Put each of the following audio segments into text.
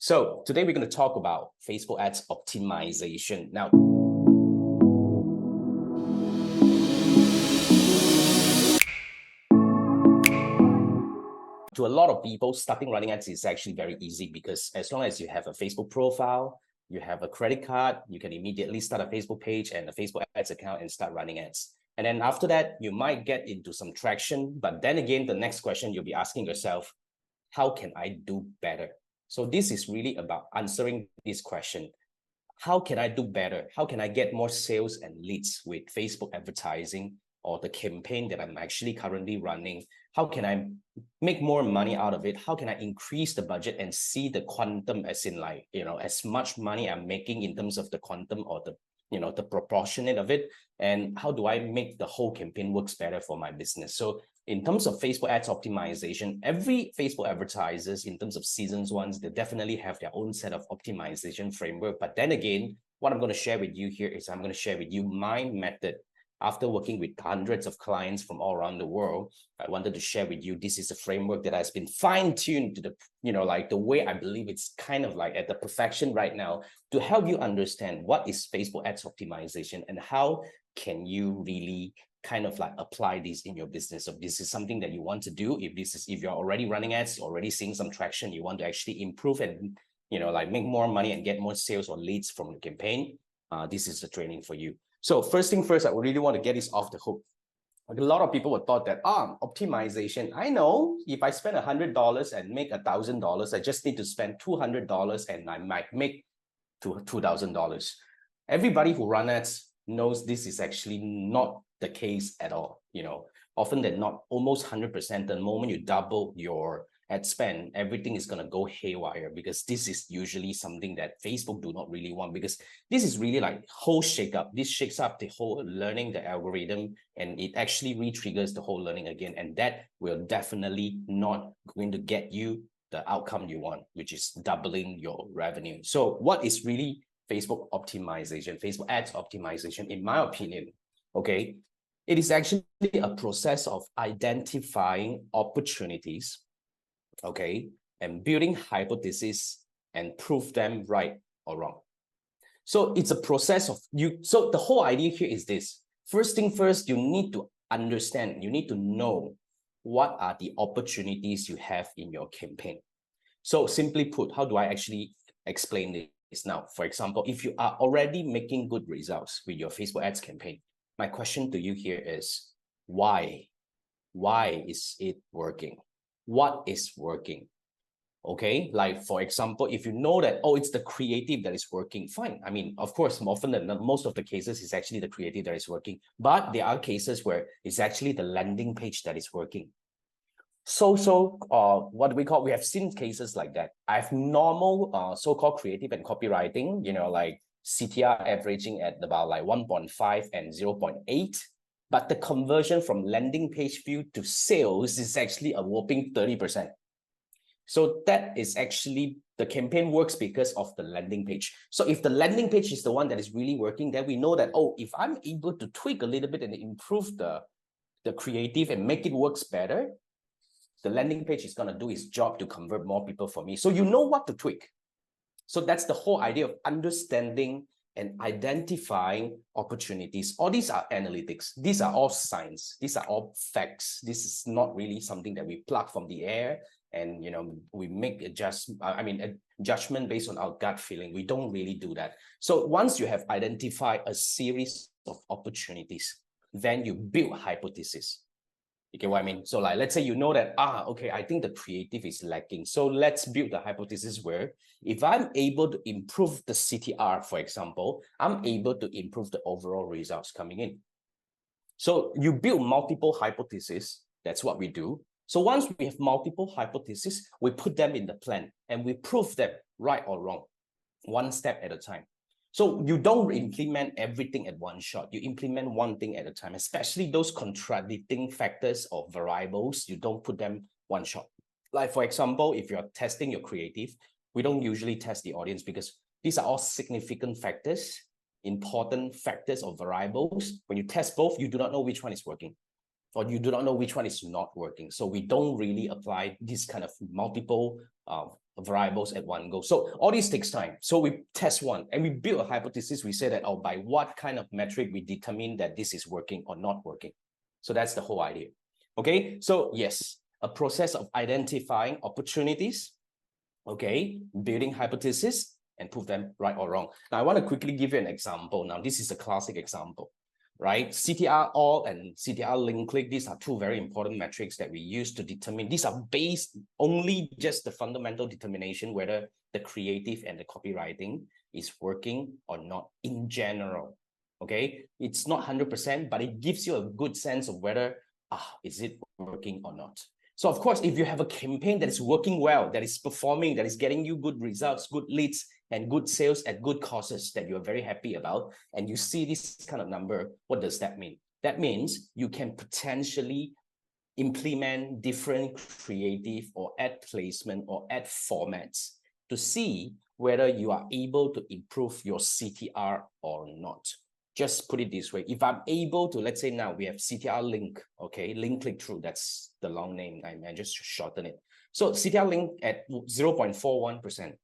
So today we're going to talk about Facebook ads optimization. Now, to a lot of people, starting running ads is actually very easy because as long as you have a Facebook profile, you have a credit card, you can immediately start a Facebook page and a Facebook ads account and start running ads. And then after that, you might get into some traction. But then again, the next question you'll be asking yourself, how can I do better? So this is really about answering this question. How can I do better? How can I get more sales and leads with Facebook advertising or the campaign that I'm actually currently running? How can I make more money out of it? How can I increase the budget and see the quantum as in like, as much money I'm making in terms of the quantum or the proportionate of it? And how do I make the whole campaign works better for my business? So in terms of Facebook ads optimization, every Facebook advertisers in terms of seasons ones, they definitely have their own set of optimization framework. But then again, what I'm going to share with you here is I'm going to share with you my method. After working with hundreds of clients from all around the world, I wanted to share with you, this is a framework that has been fine-tuned to the way I believe it's kind of like at the perfection right now to help you understand what is Facebook ads optimization and how can you really kind of like apply this in your business. So this is something that you want to do. If you're already running ads, already seeing some traction, you want to actually improve and make more money and get more sales or leads from the campaign, this is the training for you. So first thing first, I really want to get this off the hook. Like a lot of people would thought that optimization, I know if I spend $100 and make $1,000, I just need to spend $200 and I might make $2,000. Everybody who runs ads knows this is actually not the case at all. Often than not, almost 100%, the moment you double your ad spend, everything is going to go haywire because this is usually something that Facebook do not really want, because this is really like whole shake-up. This shakes up the whole learning, the algorithm, and it actually re-triggers the whole learning again. And that will definitely not going to get you the outcome you want, which is doubling your revenue. So what is really Facebook optimization, Facebook ads optimization, in my opinion? Okay, it is actually a process of identifying opportunities, okay, and building hypotheses and prove them right or wrong. So it's a process of so the whole idea here is this. First thing first, you need to understand, you need to know what are the opportunities you have in your campaign. So simply put, how do I actually explain this now? For example, if you are already making good results with your Facebook ads campaign, my question to you here is, why? Why is it working? What is working? Okay, like for example, if you know that, it's the creative that is working, fine. I mean, of course, often than not, most of the cases it's actually the creative that is working, but there are cases where it's actually the landing page that is working. What we have seen cases like that. I have normal so-called creative and copywriting, like CTR averaging at about like 1.5 and 0.8. But the conversion from landing page view to sales is actually a whopping 30%. So that is actually, the campaign works because of the landing page. So if the landing page is the one that is really working, then we know that, if I'm able to tweak a little bit and improve the creative and make it works better, the landing page is going to do its job to convert more people for me. So you know what to tweak. So that's the whole idea of understanding and identifying opportunities. All these are analytics. These are all science. These are all facts. This is not really something that we pluck from the air and we make a judgment based on our gut feeling. We don't really do that. So once you have identified a series of opportunities, then you build hypotheses. You get what I mean? So like, let's say you know that, okay, I think the creative is lacking. So let's build the hypothesis where if I'm able to improve the CTR, for example, I'm able to improve the overall results coming in. So you build multiple hypotheses. That's what we do. So once we have multiple hypotheses, we put them in the plan and we prove them right or wrong, one step at a time. So you don't implement everything at one shot. You implement one thing at a time, especially those contradicting factors or variables. You don't put them one shot. Like for example, if you're testing your creative, we don't usually test the audience because these are all significant factors, important factors or variables. When you test both, you do not know which one is working, or you do not know which one is not working. So we don't really apply this kind of multiple variables at one go. So all this takes time. So we test one and we build a hypothesis. We say that, oh, by what kind of metric we determine that this is working or not working. So that's the whole idea. Okay, so yes, a process of identifying opportunities, okay, building hypothesis and prove them right or wrong. Now I want to quickly give you an example. Now this is a classic example, right? CTR all and CTR link click, these are two very important metrics that we use to determine. These are based only just the fundamental determination whether the creative and the copywriting is working or not in general. Okay, it's not 100%, but it gives you a good sense of whether is it working or not. So of course, if you have a campaign that is working well, that is performing, that is getting you good results, good leads, and good sales at good causes that you're very happy about, and you see this kind of number, what does that mean? That means you can potentially implement different creative or ad placement or ad formats to see whether you are able to improve your CTR or not. Just put it this way. If I'm able to, let's say now we have CTR link, okay, link click through, that's the long name. I just shorten it. So CTR link at 0.41%.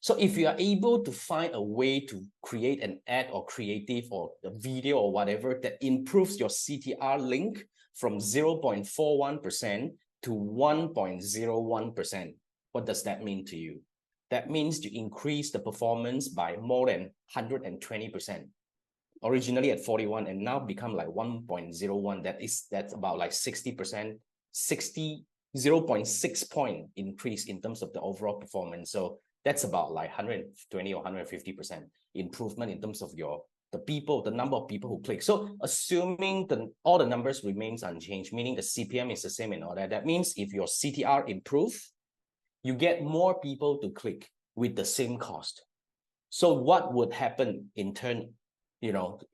So if you are able to find a way to create an ad or creative or a video or whatever that improves your CTR link from 0.41% to 1.01%, what does that mean to you? That means you increase the performance by more than 120%. Originally at 41 and now become like 1.01. That's about like 60%, 0.6 point increase in terms of the overall performance. So that's about like 120 or 150% improvement in terms of the number of people who click. So assuming all the numbers remains unchanged, meaning the CPM is the same and all that, that means if your CTR improve, you get more people to click with the same cost. So what would happen in turn? Because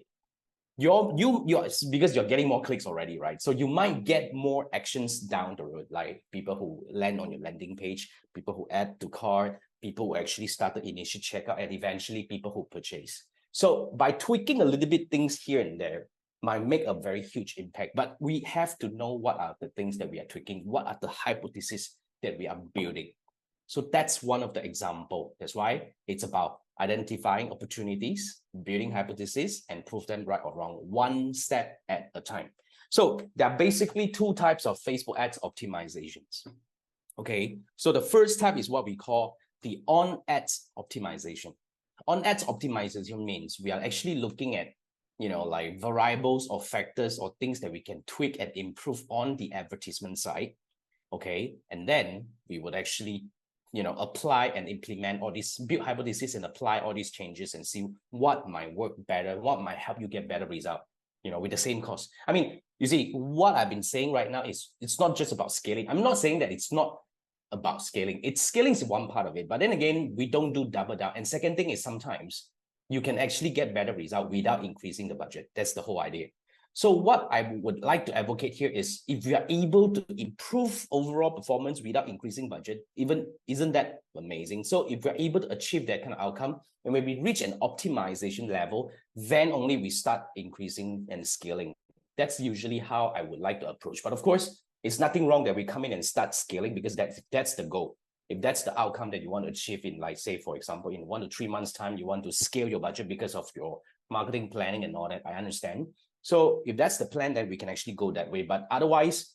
you're getting more clicks already, right? So you might get more actions down the road, like people who land on your landing page, people who add to cart, people who actually start the initial checkout, and eventually people who purchase. So by tweaking a little bit things here and there might make a very huge impact, but we have to know what are the things that we are tweaking, what are the hypotheses that we are building. So that's one of the examples. That's why it's about identifying opportunities, building hypotheses, and prove them right or wrong, one step at a time. So there are basically two types of Facebook ads optimizations. Okay, so the first type is what we call the on-ads optimization. On-ads optimization means we are actually looking at, like variables or factors or things that we can tweak and improve on the advertisement side. Okay, and then we would actually apply and implement all these, build hypotheses and apply all these changes and see what might work better, what might help you get better result, with the same cost. I mean, you see, what I've been saying right now is it's not just about scaling. I'm not saying that it's not about scaling. Scaling is one part of it, but then again, we don't do double down. And second thing is sometimes you can actually get better result without increasing the budget. That's the whole idea. So what I would like to advocate here is if you are able to improve overall performance without increasing budget, isn't that amazing? So if we're able to achieve that kind of outcome, and when we reach an optimization level, then only we start increasing and scaling. That's usually how I would like to approach. But of course, it's nothing wrong that we come in and start scaling because that's the goal. If that's the outcome that you want to achieve in, like, say, for example, in 1 to 3 months' time, you want to scale your budget because of your marketing planning and all that, I understand. So if that's the plan, then we can actually go that way. But otherwise,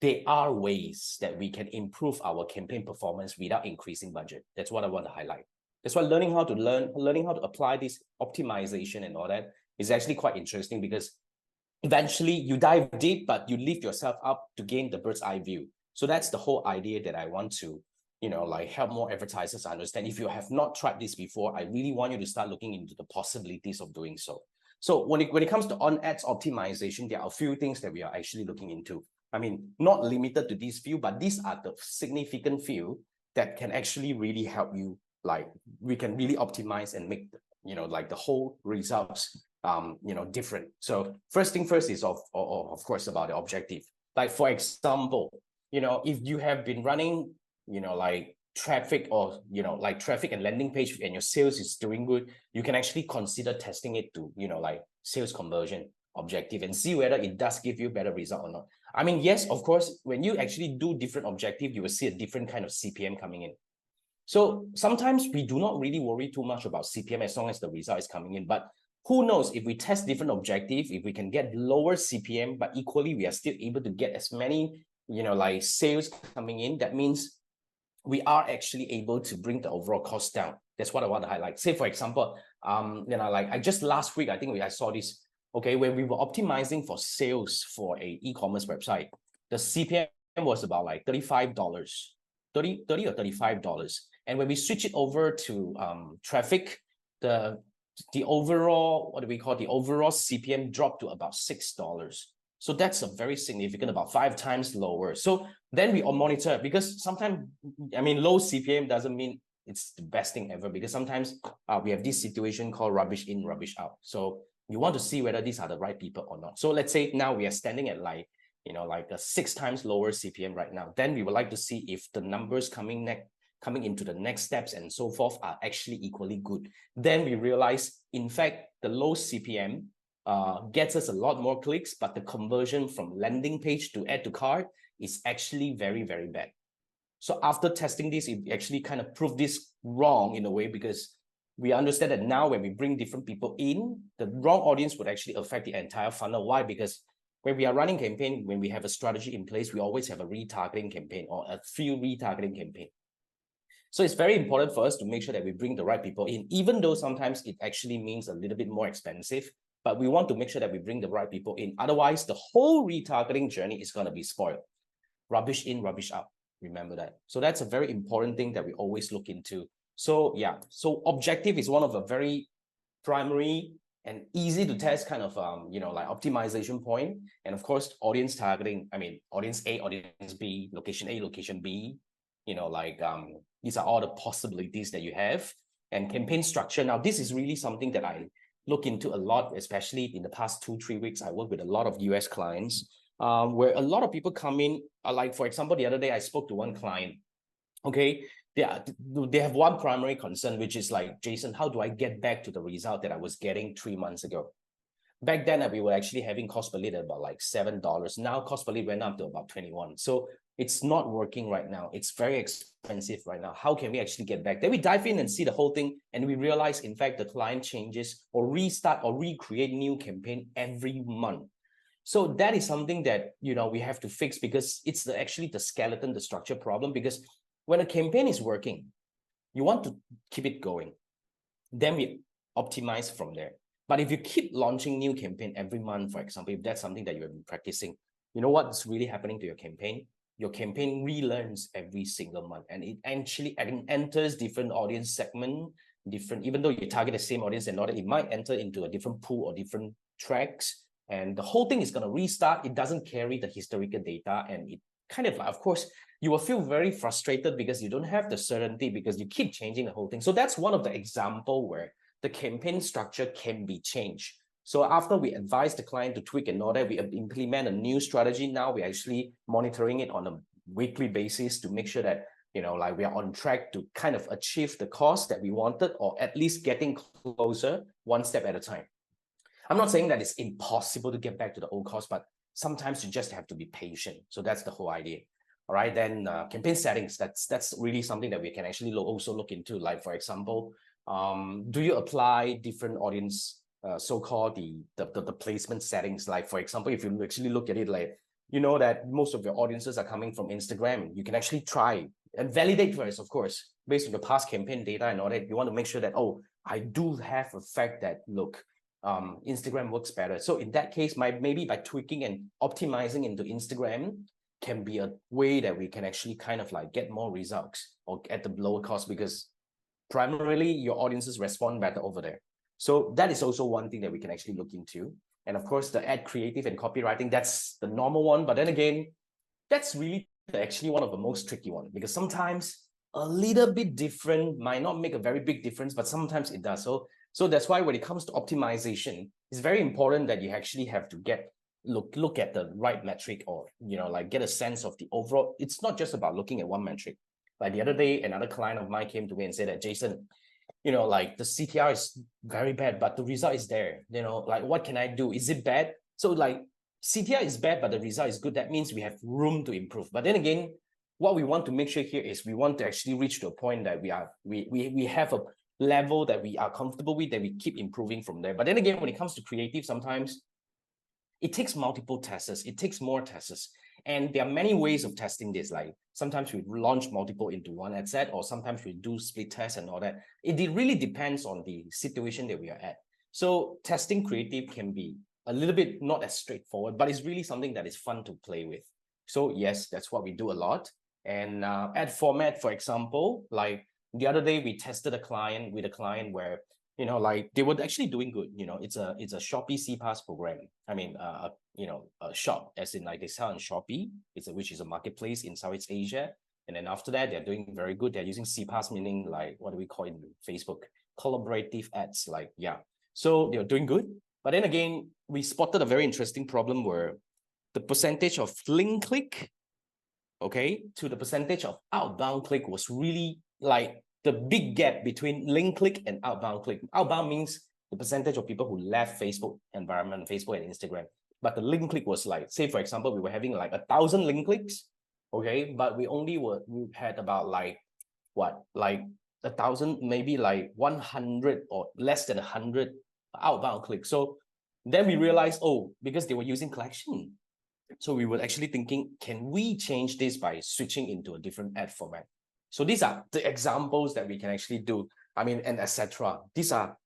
there are ways that we can improve our campaign performance without increasing budget. That's what I want to highlight. That's why learning how to apply this optimization and all that is actually quite interesting because eventually you dive deep, but you lift yourself up to gain the bird's eye view. So that's the whole idea that I want to, help more advertisers understand. If you have not tried this before, I really want you to start looking into the possibilities of doing so. So when it comes to on-ads optimization, there are a few things that we are actually looking into. I mean, not limited to these few, but these are the significant few that can actually really help you. Like, we can really optimize and make, the whole results, different. So first thing first is of course about the objective. Like, for example, if you have been running, traffic or, traffic and landing page and your sales is doing good, you can actually consider testing it to, sales conversion objective and see whether it does give you better result or not. I mean, yes, of course, when you actually do different objective, you will see a different kind of CPM coming in. So sometimes we do not really worry too much about CPM as long as the result is coming in. But who knows, if we test different objective, if we can get lower CPM, but equally we are still able to get as many, like sales coming in, that means we are actually able to bring the overall cost down. That's what I want to highlight. Say, for example, like I just last week, I think I saw this, okay, when we were optimizing for sales for a e-commerce website, the CPM was about like $35, 30 or $35. And when we switch it over to traffic, the overall, what do we call, the overall CPM dropped to about $6. So that's a very significant, about 5 times lower. So then we monitor, because sometimes, low CPM doesn't mean it's the best thing ever, because sometimes we have this situation called rubbish in, rubbish out. So you want to see whether these are the right people or not. So let's say now we are standing at like a 6 times lower CPM right now. Then we would like to see if the numbers coming into the next steps and so forth are actually equally good. Then we realize, in fact, the low CPM gets us a lot more clicks, but the conversion from landing page to add to cart is actually very, very bad. So after testing this, it actually kind of proved this wrong in a way, because we understand that now when we bring different people in, the wrong audience would actually affect the entire funnel. Why? Because when we are running campaign, when we have a strategy in place, we always have a retargeting campaign or a few retargeting campaign. So it's very important for us to make sure that we bring the right people in, even though sometimes it actually means a little bit more expensive, but we want to make sure that we bring the right people in. Otherwise, the whole retargeting journey is going to be spoiled. Rubbish in, rubbish out. Remember that. So that's a very important thing that we always look into. So yeah, so objective is one of the very primary and easy to test kind of, like optimization point. And of course, audience targeting, audience A, audience B, location A, location B, these are all the possibilities that you have. And campaign structure. Now, this is really something that I look into a lot, especially in the past 2-3 weeks. I work with a lot of US clients where a lot of people come in, like, for example, the other day I spoke to one client, okay, they have one primary concern, which is like, Jason, how do I get back to the result that I was getting 3 months ago? Back then, we were actually having cost per lead at about like $7. Now cost per lead went up to about 21. So it's not working right now. It's very expensive right now. How can we actually get back? Then we dive in and see the whole thing, and we realize, in fact, the client changes or restart or recreate new campaign every month. So that is something that, we have to fix, because it's actually the skeleton, the structure problem. Because when a campaign is working, you want to keep it going. Then we optimize from there. But if you keep launching new campaign every month, for example, if that's something that you have been practicing, you know what's really happening to your campaign? Your campaign relearns every single month, and it actually enters different audience segment, even though you target the same audience and not, it might enter into a different pool or different tracks, and the whole thing is going to restart. It doesn't carry the historical data, and it kind of, of course, you will feel very frustrated because you don't have the certainty, because you keep changing the whole thing. So that's one of the example where the campaign structure can be changed. So after we advise the client to tweak and all that, we implement a new strategy. Now we're actually monitoring it on a weekly basis to make sure that, we are on track to kind of achieve the cost that we wanted, or at least getting closer one step at a time. I'm not saying that it's impossible to get back to the old cost, but sometimes you just have to be patient. So that's the whole idea. All right, then campaign settings, that's really something that we can actually also look into. Like, for example, do you apply different audience, so-called the placement settings? Like, for example, if you actually look at it, like, that most of your audiences are coming from Instagram, you can actually try and validate first, of course, based on your past campaign data and all that. You want to make sure that, oh, I do have a fact that, look, Instagram works better. So in that case, maybe by tweaking and optimizing into Instagram can be a way that we can actually kind of like get more results or at the lower cost, because primarily your audiences respond better over there. So that is also one thing that we can actually look into. And of course, the ad creative and copywriting, that's the normal one. But then again, that's really actually one of the most tricky ones, because sometimes a little bit different might not make a very big difference, but sometimes it does. So that's why when it comes to optimization, it's very important that you actually have to look at the right metric, or, get a sense of the overall. It's not just about looking at one metric. Like the other day, another client of mine came to me and said that, Jason, like the CTR is very bad, but the result is there. Like, what can I do? Is it bad? So like CTR is bad, but the result is good. That means we have room to improve. But then again, what we want to make sure here is we want to actually reach to a point that we have a level that we are comfortable with, that we keep improving from there. But then again, when it comes to creative, sometimes it takes multiple tests. It takes more tests. And there are many ways of testing this. Like sometimes we launch multiple into one ad set, or sometimes we do split tests and all that. It really depends on the situation that we are at. So testing creative can be a little bit not as straightforward, but it's really something that is fun to play with. So yes, that's what we do a lot. And ad format, for example, like the other day we tested a client where, you know, like they were actually doing good. You know, it's a Shopee CPass program. I mean, you know, a shop, as in like they sell on Shopee, which is a marketplace in Southeast Asia. And then after that, they're doing very good. They're using CPass, meaning like, what do we call it in Facebook? Collaborative ads, like, yeah. So they're doing good. But then again, we spotted a very interesting problem where the percentage of link click, okay, to the percentage of outbound click was really like the big gap between link click and outbound click. Outbound means the percentage of people who left Facebook environment, Facebook and Instagram. But the link click was like, say, for example, we were having like 1,000 link clicks, okay, but we had about like, what, like 1,000, maybe like 100 or less than 100 outbound clicks. So then we realized, oh, because they were using collection. So we were actually thinking, can we change this by switching into a different ad format? So these are the examples that we can actually do. I mean, and etc. These are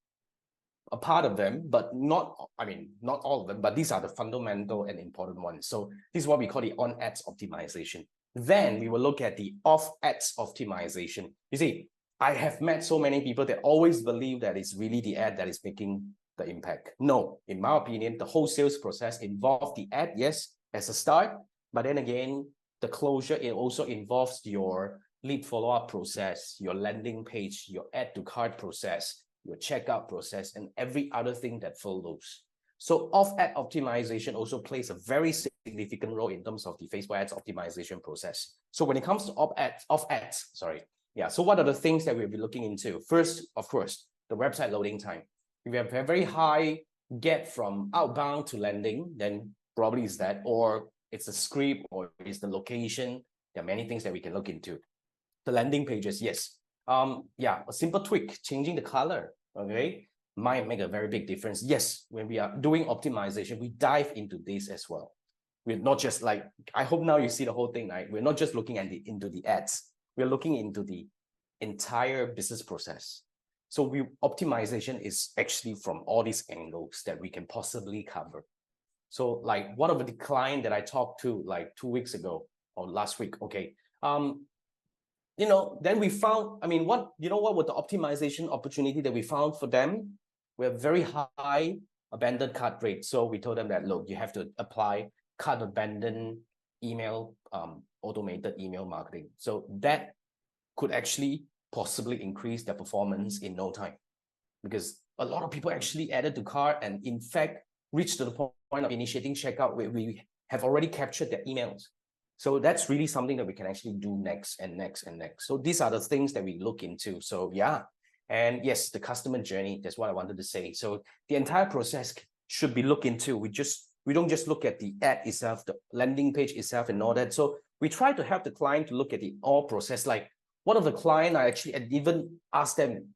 a part of them, but not all of them, but these are the fundamental and important ones. So this is what we call the on ads optimization. Then we will look at the off ads optimization. You see, I have met so many people that always believe that it's really the ad that is making the impact. No, in my opinion, the whole sales process involves the ad, yes, as a start, but then again, the closure, it also involves your lead follow-up process, your landing page, your add to cart process, your checkout process, and every other thing that follows. So off-ad optimization also plays a very significant role in terms of the Facebook ads optimization process. So when it comes to off-ads, yeah. So what are the things that we'll be looking into? First, of course, the website loading time. If you have a very high gap from outbound to landing, then probably is that, or it's the script, or it's the location. There are many things that we can look into. The landing pages, yes. Yeah, a simple tweak, changing the color, okay, might make a very big difference. Yes, when we are doing optimization, we dive into this as well. We're not just like, I hope now you see the whole thing, right? We're not just looking at into the ads. We're looking into the entire business process. So optimization is actually from all these angles that we can possibly cover. So like one of the client that I talked to like 2 weeks ago or last week, okay, you know, then we found, I mean, what was the optimization opportunity that we found for them? We have very high abandoned cart rate. So we told them that, look, you have to apply cart abandoned email, automated email marketing. So that could actually possibly increase their performance in no time, because a lot of people actually added to cart and in fact reached to the point of initiating checkout where we have already captured their emails. So that's really something that we can actually do next and next and next. So these are the things that we look into. So yeah, and yes, the customer journey, that's what I wanted to say. So the entire process should be looked into. We don't just look at the ad itself, the landing page itself and all that. So we try to help the client to look at the all process. Like one of the client, I actually even asked them,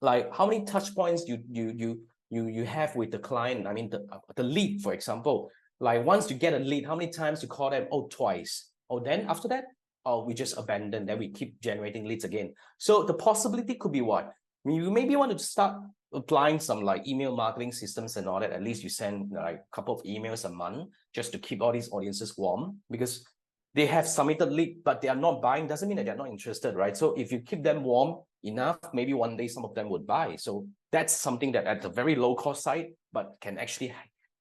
like, how many touch points you have with the client? I mean, the lead, for example. Like once you get a lead, how many times you call them? Oh, twice. Oh, then after that, oh, we just abandon. Then we keep generating leads again. So the possibility could be what? I mean, you maybe want to start applying some like email marketing systems and all that. At least you send like a couple of emails a month just to keep all these audiences warm, because they have submitted lead, but they are not buying. Doesn't mean that they're not interested, right? So if you keep them warm enough, maybe one day some of them would buy. So that's something that at the very low cost side, but can actually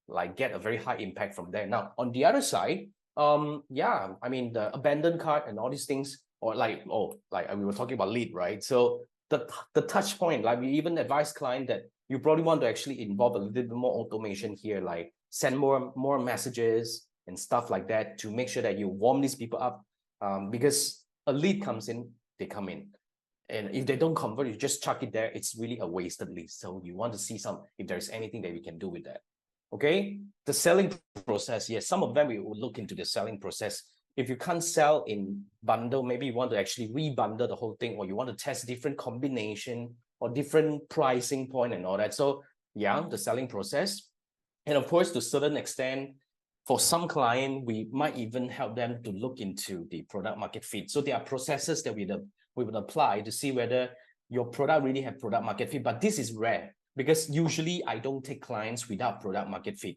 like get a very high impact from there. Now, on the other side, yeah, I mean, the abandoned cart and all these things, or like, we were talking about lead, right? So the touch point, like we even advise client that you probably want to actually involve a little bit more automation here, like send more messages and stuff like that to make sure that you warm these people up, because a lead comes in, they come in. And if they don't convert, you just chuck it there. It's really a wasted lead. So you want to see if there's anything that we can do with that. Okay, the selling process. Yes, some of them we will look into the selling process. if you can't sell in bundle, maybe you want to actually rebundle the whole thing, or you want to test different combination or different pricing point and all that. So yeah, the selling process. And of course, to a certain extent, for some client, we might even help them to look into the product market fit. So there are processes that we would apply to see whether your product really have product market fit. But this is rare because usually I don't take clients without product market fit.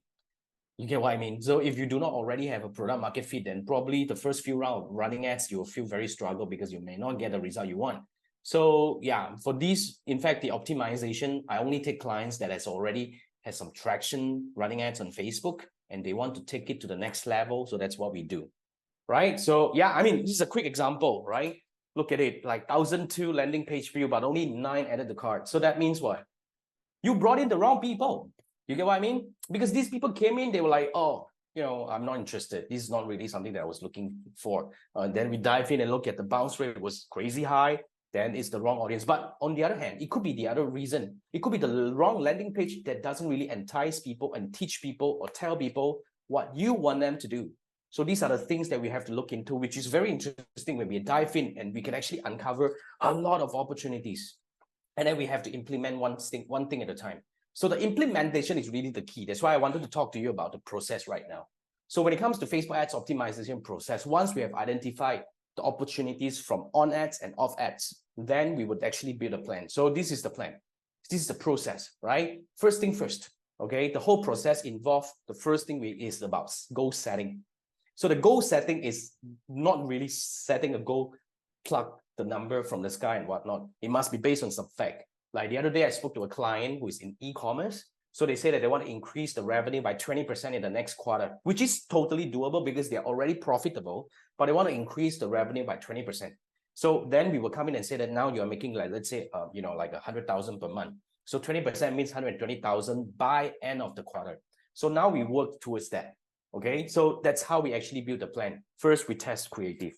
You get what I mean? So if you do not already have a product market fit, then probably the first few rounds running ads, you'll feel very struggle because you may not get the result you want. So yeah, for these, in fact, the optimization, I only take clients that has some traction running ads on Facebook, and they want to take it to the next level. So that's what we do, right? So yeah, I mean, this is a quick example, right? Look at it, like 1,002 landing page view, but only 9 added to cart. So that means what? You brought in the wrong people. You get what I mean? Because these people came in, they were like, oh, I'm not interested. This is not really something that I was looking for. Then we dive in and look at the bounce rate was crazy high. Then it's the wrong audience. But on the other hand, it could be the other reason. It could be the wrong landing page that doesn't really entice people and teach people or tell people what you want them to do. So these are the things that we have to look into, which is very interesting when we dive in and we can actually uncover a lot of opportunities. And then we have to implement one thing at a time. So the implementation is really the key. That's why I wanted to talk to you about the process right now. So when it comes to Facebook ads optimization process, once we have identified the opportunities from on ads and off ads, then we would actually build a plan. So this is the plan. This is the process, right? First thing first, okay? The whole process involves, the first thing is about goal setting. So the goal setting is not really setting a goal, pluck the number from the sky and whatnot. It must be based on some fact. Like the other day, I spoke to a client who is in e-commerce. So they say that they want to increase the revenue by 20% in the next quarter, which is totally doable because they're already profitable, but they want to increase the revenue by 20%. So then we will come in and say that now you're making, like, let's say, like 100,000 per month. So 20% means 120,000 by end of the quarter. So now we work towards that. Okay, so that's how we actually build the plan. First, we test creative,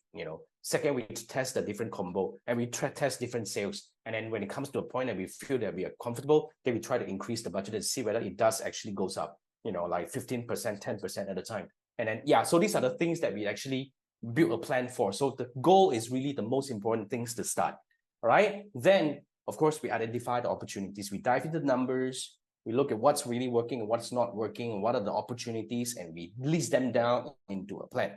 Second, we test the different combo, and we test different sales. And then when it comes to a point that we feel that we are comfortable, then we try to increase the budget and see whether it does actually goes up, like 15%, 10% at a time. And then, yeah, so these are the things that we actually build a plan for. So the goal is really the most important things to start. All right. Then, of course, we identify the opportunities. We dive into the numbers. We look at what's really working and what's not working, and what are the opportunities, and we list them down into a plan.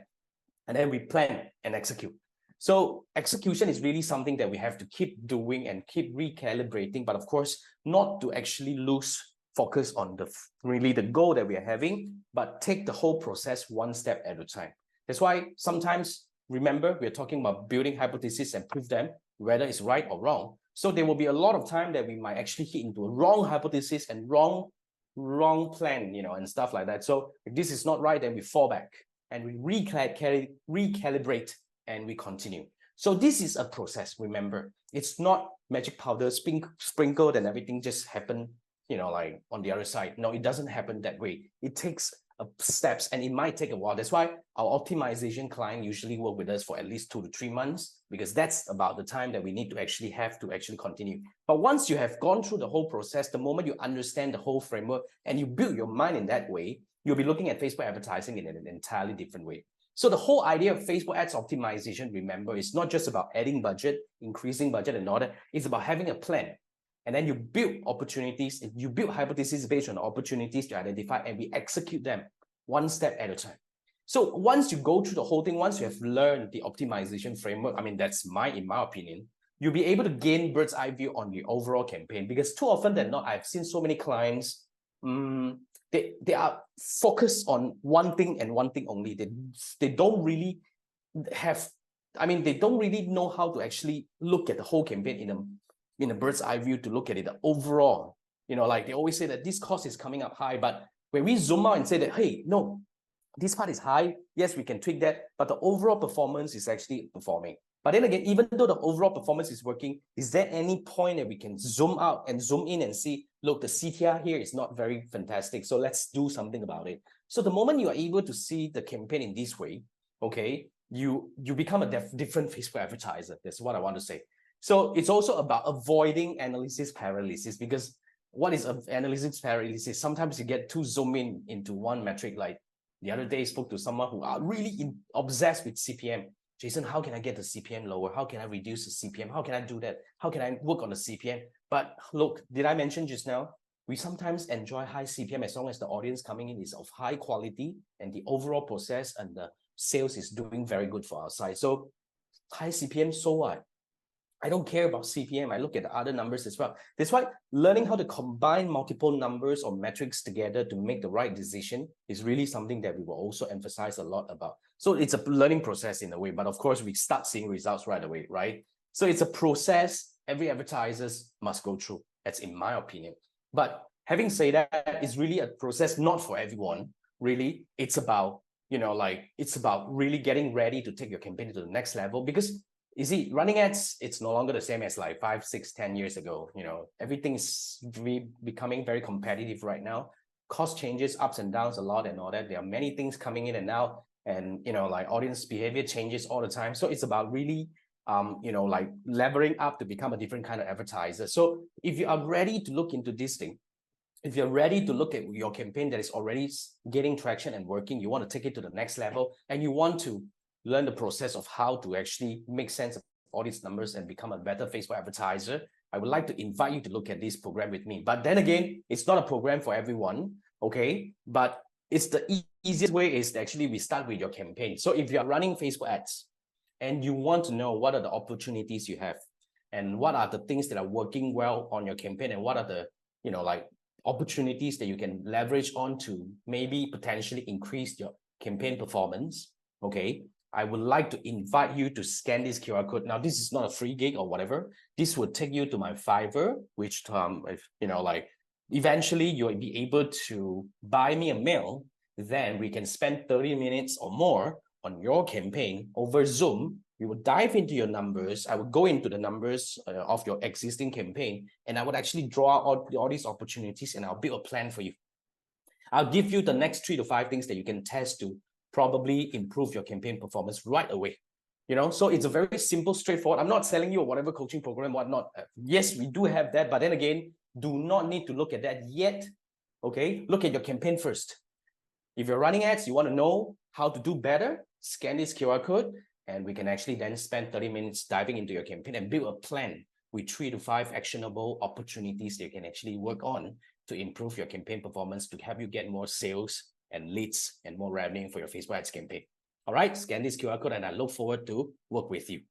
And then we plan and execute. So execution is really something that we have to keep doing and keep recalibrating, but of course, not to actually lose focus on the goal that we are having, but take the whole process one step at a time. That's why sometimes, remember, we're talking about building hypotheses and prove them, whether it's right or wrong. So there will be a lot of time that we might actually hit into a wrong hypothesis and wrong plan, and stuff like that. So if this is not right, then we fall back and we recalibrate and we continue. So this is a process, remember. It's not magic powder sprinkled and everything just happen, like on the other side. No, it doesn't happen that way. It takes steps, and it might take a while. That's why our optimization client usually work with us for at least 2 to 3 months, because that's about the time that we need to actually continue. But once you have gone through the whole process, the moment you understand the whole framework and you build your mind in that way, you'll be looking at Facebook advertising in an entirely different way. So the whole idea of Facebook ads optimization, remember, is not just about adding budget, increasing budget and all that. It's about having a plan. And then you build opportunities, you build hypotheses based on the opportunities to identify, and we execute them one step at a time. So once you go through the whole thing, once you have learned the optimization framework, that's in my opinion, you'll be able to gain bird's eye view on the overall campaign, because too often than not, I've seen so many clients, they are focused on one thing and one thing only. They don't really have, they don't really know how to actually look at the whole campaign in a bird's eye view, to look at it overall. Like they always say that this cost is coming up high, but when we zoom out and say that, hey, no, this part is high, yes, we can tweak that, but the overall performance is actually performing. But then again, even though the overall performance is working, is there any point that we can zoom out and zoom in and see, look, the CTR here is not very fantastic, so let's do something about it. So the moment you are able to see the campaign in this way, okay, you become a different Facebook advertiser. That's what I want to say. So it's also about avoiding analysis paralysis, because what is analysis paralysis? Sometimes you get too zoomed in into one metric, like The other day I spoke to someone who are really obsessed with CPM. Jason, how can I get the CPM lower? How can I reduce the CPM? How can I do that? How can I work on the CPM? But look, did I mention just now? We sometimes enjoy high CPM as long as the audience coming in is of high quality and the overall process and the sales is doing very good for our side. So high CPM, so what? I don't care about CPM. I look at the other numbers as well. That's why learning how to combine multiple numbers or metrics together to make the right decision is really something that we will also emphasize a lot about. So it's a learning process in a way, but of course we start seeing results right away, right? So it's a process every advertiser must go through. That's in my opinion. But having said that, it's really a process not for everyone. Really, it's about, it's about really getting ready to take your campaign to the next level because you see, running ads, it's no longer the same as like 5, 6, 10 years ago. Everything is becoming very competitive right now. Cost changes, ups and downs a lot and all that. There are many things coming in and out and, like audience behavior changes all the time. So it's about really, like levering up to become a different kind of advertiser. So if you are ready to look into this thing, if you're ready to look at your campaign that is already getting traction and working, you want to take it to the next level and you want to learn the process of how to actually make sense of all these numbers and become a better Facebook advertiser, I would like to invite you to look at this program with me. But then again, it's not a program for everyone, okay? But it's the easiest way is actually we start with your campaign. So if you're running Facebook ads and you want to know what are the opportunities you have and what are the things that are working well on your campaign and what are the, like opportunities that you can leverage on to maybe potentially increase your campaign performance, okay? I would like to invite you to scan this QR code. Now, this is not a free gig or whatever. This will take you to my Fiverr, which, if, like eventually you'll be able to buy me a meal. Then we can spend 30 minutes or more on your campaign over Zoom. We will dive into your numbers. I will go into the numbers of your existing campaign, and I would actually draw out all these opportunities and I'll build a plan for you. I'll give you the next 3 to 5 things that you can test to probably improve your campaign performance right away. So it's a very simple, straightforward. I'm not selling you a whatever coaching program, whatnot. Yes, we do have that, but then again, do not need to look at that yet. Okay, look at your campaign first. If you're running ads, you want to know how to do better, scan this QR code, and we can actually then spend 30 minutes diving into your campaign and build a plan with 3 to 5 actionable opportunities that you can actually work on to improve your campaign performance to help you get more sales and leads and more revenue for your Facebook ads campaign. All right, scan this QR code and I look forward to work with you.